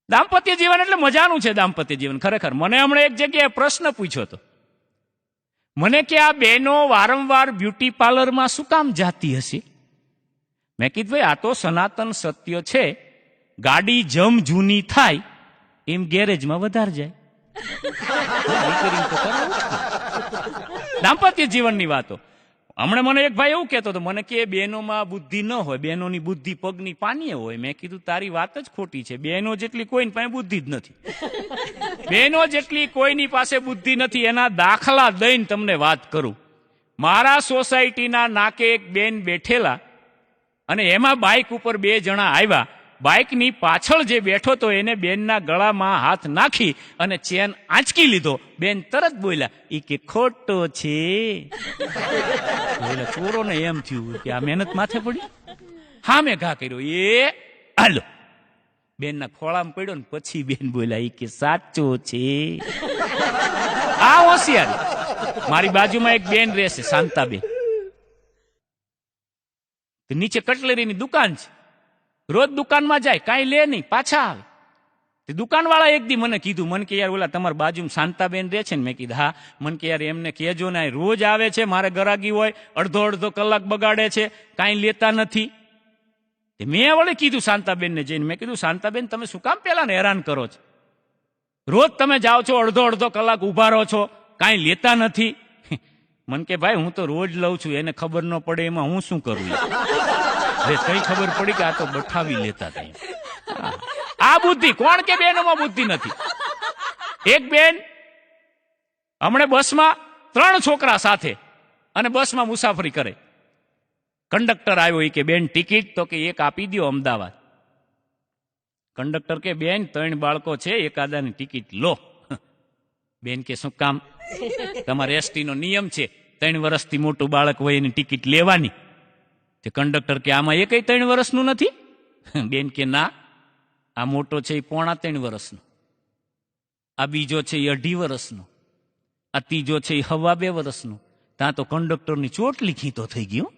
દાંપત્ય જીવન એટલે મજાનું છે દાંપત્ય જીવન ખરેખર. મને હમણાં એક જગ્યાએ પ્રશ્ન પૂછ્યો હતો, મને કે આ બહેનો વારંવાર બ્યુટી પાર્લરમાં શું કામ જાતી હશે? મેં કીધું ભાઈ આ તો સનાતન સત્ય છે, ગાડી જમ જૂની થાય એમ ગેરેજમાં વધારે જાય. દાંપત્ય જીવનની વાતો. હમણાં મને એક ભાઈ એવું કહેતો હતો, મને કે બહેનોમાં બુદ્ધિ ન હોય, બહેનોની બુદ્ધિ પગની પાનીએ હોય. મેં કીધું તારી વાત જ ખોટી છે, બહેનો જેટલી કોઈની પાસે બુદ્ધિ જ નથી. બહેનો જેટલી કોઈની પાસે બુદ્ધિ નથી. એના દાખલા દઈને તમને વાત કરું. મારા સોસાયટીના નાકે એક બેન બેઠેલા અને એમાં બાઇક ઉપર બે જણા આવ્યા. બાઇકની પાછળ જે બેઠો તો એને બેનના ગળામાં હાથ નાખી અને ચેન આંચકી લીધો. બેન તરત બોલ્યા, ઈ કે ખોટો છે. ચોરોને એમ થયું કે આ મહેનત માથે પડી. હા મેં ઘા કર્યો, એ હાલો બેનના ખોળામાં પડ્યો ને પછી બેન બોલ્યા, ઈ કે સાચો છે. આ હોશિયારી. મારી બાજુમાં એક બેન રહેશે, શાંતાબેન. નીચે કટલેરીની દુકાન છે. રોજ દુકાનમાં જાય, કાંઈ લે નહીં, પાછા આવે. તે દુકાનવાળા એક દી મને કીધું, મને કે યાર ઓલા તમારા બાજુમાં શાંતાબેન રહે છે ને? મેં કીધું હા. મને કે યાર એમને કહેજો ને, રોજ આવે છે, મારે ગરાગી હોય, અડધો અડધો કલાક બગાડે છે, કાંઈ લેતા નથી. મેં વળી કીધું શાંતાબેનને જઈને, મેં કીધું શાંતાબેન તમે શું કામ પેલા ને હેરાન કરો છો? રોજ તમે જાઓ છો, અડધો અડધો કલાક ઉભા રહો છો, કાંઈ લેતા નથી. મને કે ભાઈ હું તો રોજ લઉં છું, એને ખબર ન પડે એમાં હું શું કરું? કઈ ખબર પડી કે આ તો બઠાવી લેતા હતા. આ બુદ્ધિ. કોણ કે બેનોમાં બુદ્ધિ નથી? એક બેન હમણે બસમાં 3 છોકરા સાથે અને બસમાં મુસાફરી કરે. કંડક્ટર આવ્યો, એ કે બેન ટિકિટ? તો કે એક આપી દો અમદાવાદ. કંડક્ટર કે બેન 3 બાળકો છે, એકાદાની ટિકિટ લો. બેન કે શું કામ? તમારે એસટી નો નિયમ છે, 3 વર્ષથી મોટું બાળક હોય એની ટિકિટ લેવાની. તે કંડક્ટર કે આમાં એ કઈ 3 વર્ષનું નથી? બેન કે ના, આ મોટો છે એ 3.25 વર્ષનો, આ બીજો છે એ 2.5 વર્ષનો, આ ત્રીજો છે એ 2.25 વર્ષનો. ત્યાં તો કંડક્ટરની ચોટલી ખીતો થઈ ગયો.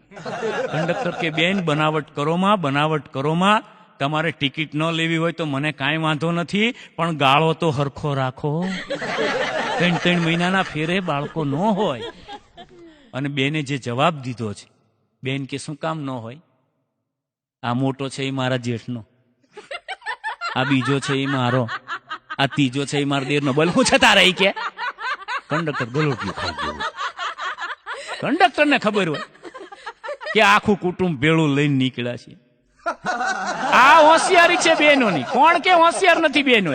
કંડક્ટર કે બેન બનાવટ કરોમાં, બનાવટ કરોમાં. તમારે ટિકિટ ન લેવી હોય તો મને કાંઈ વાંધો નથી, પણ ગાળો તો હરખો રાખો. 3 મહિનાના ફેરે બાળકો ન હોય. અને બેને જે જવાબ દીધો છે, બેન કે શું કામ ન હોય? આ મોટો છે એ મારા જેઠનો, આ બીજો છે એ મારો, આ ત્રીજો છે એ મારા દેરનો. બોલ હું છતાં રહી કે કંડક્ટર ગલોટિયું ખાઈ ગયું. કંડક્ટરને ખબર હોય કે આખું કુટુંબ ભેળું લઈને નીકળ્યા છે. આ હોશિયારી છે બહેનોની. કોણ કે હોશિયાર નથી બહેનો?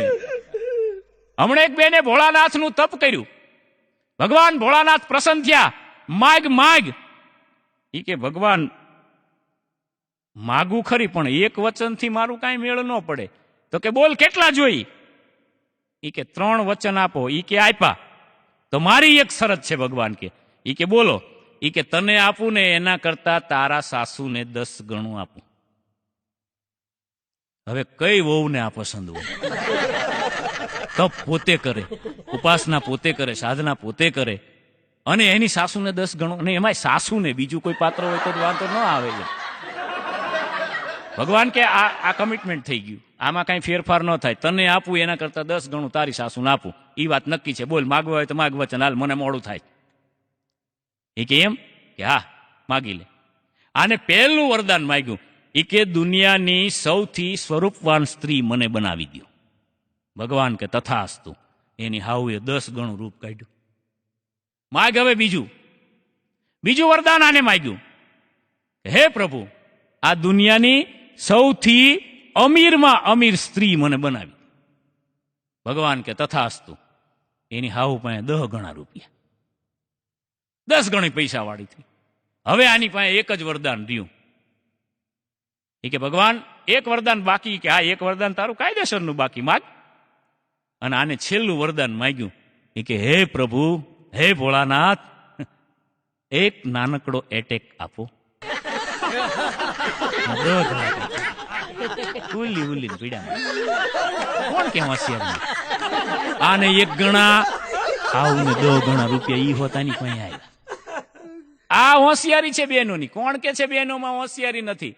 હમણાં એક બેને ભોળાનાથનું તપ કર્યું. ભગવાન ભોળાનાથ પ્રસન્ન થયા. માગ માગ. ઈ કે ભગવાન માગું ખરી, પણ એક વચનથી મારું કાંઈ મેળ ન પડે. તો કે બોલ કેટલા જોઈ? ઈ કે 3 વચન આપો. ઈ કે આપ્યા. તો મારી એક શરત છે ભગવાન કે. ઈ કે બોલો. ઈ કે તને આપું ને એના કરતા તારા સાસુને 10 ગણું આપું. હવે કઈ વહુને આ પસંદ હોય? તપ પોતે કરે, ઉપાસના પોતે કરે, સાધના પોતે કરે, અને એની સાસુને 10 ગણું. અને એમાં સાસુને, બીજું કોઈ પાત્ર હોય તો વાંધો ન આવે. ભગવાન કે આ કમિટમેન્ટ થઈ ગયું, આમાં કઈ ફેરફાર ન થાય. તને આપું એના કરતા 10 ગણું તારી સાસુને આપું. એ વાત નક્કી છે. બોલ માગવા હોય તો માગ વચન હાલ, મને મોડું થાય. એ કે એમ કે હા માગી લે. આને પહેલું વરદાન માગ્યું. એ કે દુનિયાની સૌથી સ્વરૂપવાન સ્ત્રી મને બનાવી દો. ભગવાન કે તથાસ્તુ. એની હાઉએ 10 ગણું રૂપ કાઢ્યું. માગ હવે બીજું વરદાન આને માગ્યું. હે પ્રભુ, આ દુનિયાની સૌથી અમીરમાં અમીર સ્ત્રી મને બનાવી. ભગવાન કે તથાસ્તુ. એની હાઉ પાસે 10 ગણા રૂપિયા, 10 ગણી પૈસા વાળી થઈ. હવે આની પાસે એક જ વરદાન રહ્યું. એ કે ભગવાન એક વરદાન બાકી. કે હા એક વરદાન તારું કાયદેસરનું બાકી, માગ. અને આને છેલ્લું વરદાન માગ્યું. એ કે હે પ્રભુ, હે ભોળાનાથ, એક નાનકડો એટેક આપો. ઉલ્લી પીડા. કોણ કે હોશિયાર? આને 1 ગણા, આવું 10 ગણા રૂપિયા ઈ હોતાની કોઈ આવ્યા. આ હોશિયારી છે બહેનોની. કોણ કે છે બહેનોમાં હોશિયારી નથી?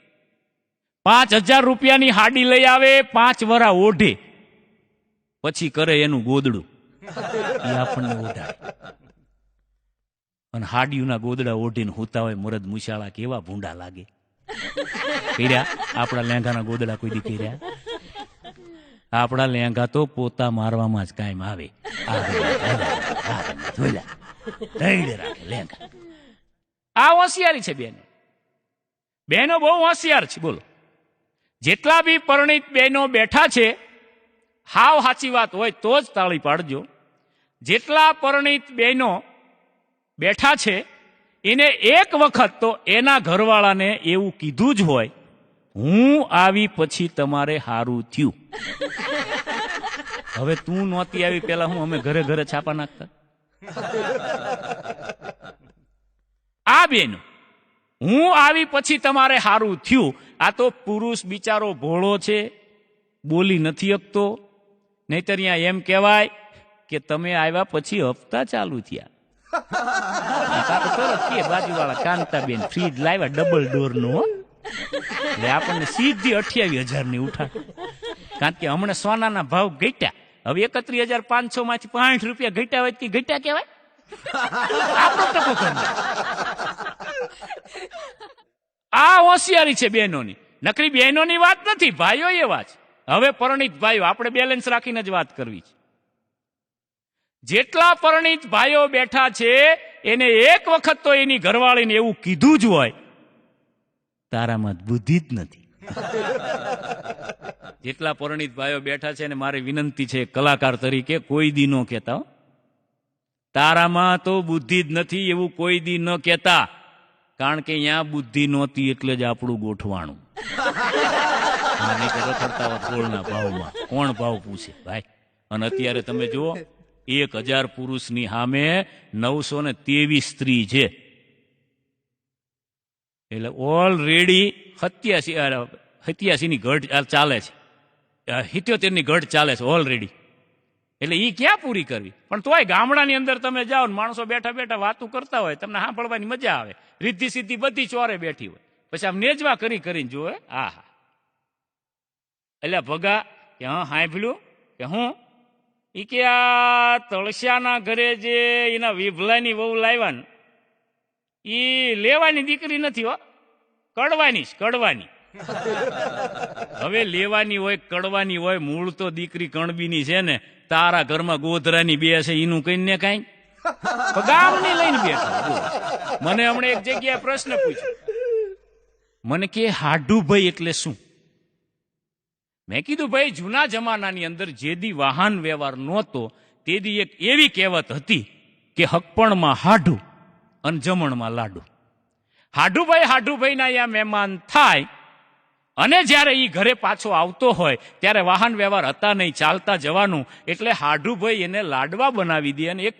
5,000 રૂપિયાની હાડી લઈ આવે, 5 વરા ઓઢે. પછી કરે એનું ગોદડું, એ આપણને ઓઢાડે. અને હાડિયુંના ગોદડા ઓઢીને હુતા હોય મરદ મુશાળા, કેવા ભૂંડા લાગે. કર્યા આપણા લેંઘાના ગોદડા કોઈ દી કર્યા? આપણા લેંઘા તો પોતા મારવામાં જ કાયમ આવે. આ હોશિયારી છે બેનો. બહેનો બહુ હોશિયાર છે. બોલો, જેટલા બી પરણિત બહેનો બેઠા છે, હાવ સાચી વાત હોય તો જ તાળી પાડજો. જેટલા પરણિત બહેનો બેઠા છે એને એક વખત તો એના ઘરવાળાને એવું કીધું જ હોય, હું આવી પછી તમારે હારું થયું. હવે તું નહોતી આવી પેલા હું અમે ઘરે ઘરે છાપા નાખતા? આ બેનો, હું આવી પછી તમારે હારું થયું. આ તો પુરુષ બિચારો ભોળો છે, બોલી નથી શકતો. નહીતર અહીંયા એમ કહેવાય કે તમે આવ્યા પછી હપ્તા ચાલુ થયા. બાજુવાળા કાંતાબેન ફ્રીજ લાવ્યા ડબલ ડોર નું, એટલે આપણને સીધી 28,000 ની ઉઠા. કારણ કે હમણાં સોનાના ભાવ ઘટ્યા. હવે 31,500 માંથી 65 રૂપિયા ઘટ્યા હોય કે ઘટ્યા કહેવાય? આપણો ટકો કરી. આ હોશિયારી છે બહેનોની. નકરી બહેનોની વાત નથી, ભાઈઓ એવા છે. હવે પરણિત ભાઈઓ આપણે બેલેન્સ રાખીને જ વાત કરવી છે. જેટલા પરણિત ભાઈઓ બેઠા છે એને એક વખત તો એની ઘરવાળીને એવું કીધું જ હોય, તારામાં બુદ્ધિ જ નથી. જેટલા પરણિત ભાઈઓ બેઠા છે ને મારી વિનંતી છે કલાકાર તરીકે, કોઈ દી ન કહેતા, તારામાં તો બુદ્ધિ જ નથી એવું કોઈ દી ન કહેતા. કારણ કે અહીંયા બુદ્ધિ નહોતી એટલે જ આપણું ગોઠવાણું. રખડતા ભાવમાં કોણ ભાવ પૂછે ભાઈ? અને અત્યારે તમે જુઓ, 1,000 પુરુષની સામે 923 સ્ત્રી છે. એટલે ઓલરેડી 87 ની ઘટ ચાલે છે, 77 ની ઘટ ચાલે છે ઓલરેડી. એટલે ઈ ક્યાં પૂરી કરવી? પણ તોય ગામડાની અંદર તમે જાઓ ને માણસો બેઠા બેઠા વાતું કરતા હોય, તમને સાંભળવાની મજા આવે. રીધી સીધી બધી ચોરે બેઠી હોય, પછી આમ નેજવા કરીને જોવે. આહા, એટલે ભગા કે હા સાંભળ્યું કે હું ઈ કે આ તળસિયાના ઘરે જે એના વિભલાની વહુ લાવ્યા ને ઈ લેવાની દીકરી નથી હો, કડવાની કડવાની. હવે લેવાની હોય કડવાની હોય, મૂળ તો દીકરી કણબીની છે ને. તારા ઘરમાં ગોધરાની બે છે એનું કહીને કઈ ગામની લઈને બેઠા. મને હમણાં એક જગ્યાએ પ્રશ્ન પૂછ્યો, મને કે હાડુભાઈ એટલે શું? મેં કીધું ભાઈ, જૂના જમાનાની અંદર જેદી વાહન વ્યવહાર નહોતો તેદી એક એવી કહેવત હતી કે હકપણમાં હાડું અને જમણમાં લાડુ. હાડુભાઈ ના અહીંયા મહેમાન થાય અને જ્યારે ઈ ઘરે પાછો આવતો હોય ત્યારે વાહન વ્યવહાર હતા નહીં, ચાલતા જવાનું. એટલે હાડુભાઈ એને લાડવા બનાવી દે અને એક